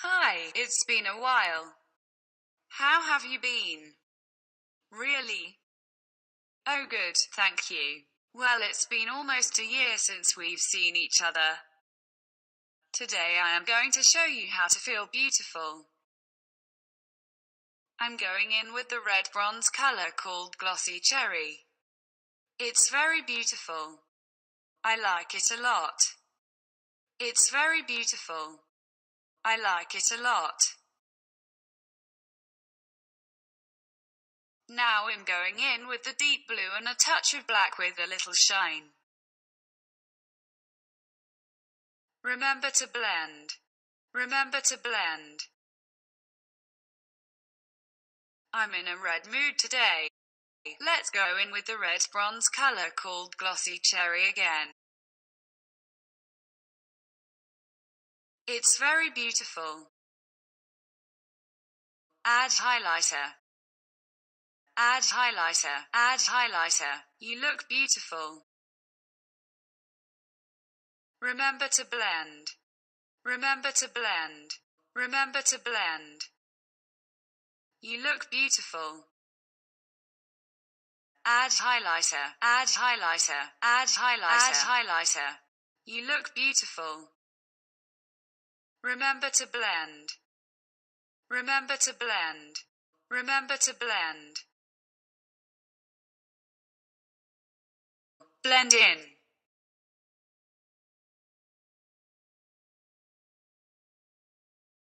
Hi, it's been a while. How have you been? Really? Oh good, thank you. Well, it's been almost a year since we've seen each other. Today I am going to show you how to feel beautiful. I'm going in with the red bronze color called Glossy Cherry. It's very beautiful. I like it a lot. It's very beautiful. I like it a lot. Now I'm going in with the deep blue and a touch of black with a little shine. Remember to blend. Remember to blend. I'm in a red mood today. Let's go in with the red bronze color called Glossy Cherry again. It's very beautiful. Add highlighter. Add highlighter. Add highlighter. You look beautiful. Remember to blend. Remember to blend. Remember to blend. You look beautiful. Add highlighter. Add highlighter. Add highlighter. Add highlighter. You look beautiful. Remember to blend. Remember to blend. Remember to blend. Blend in.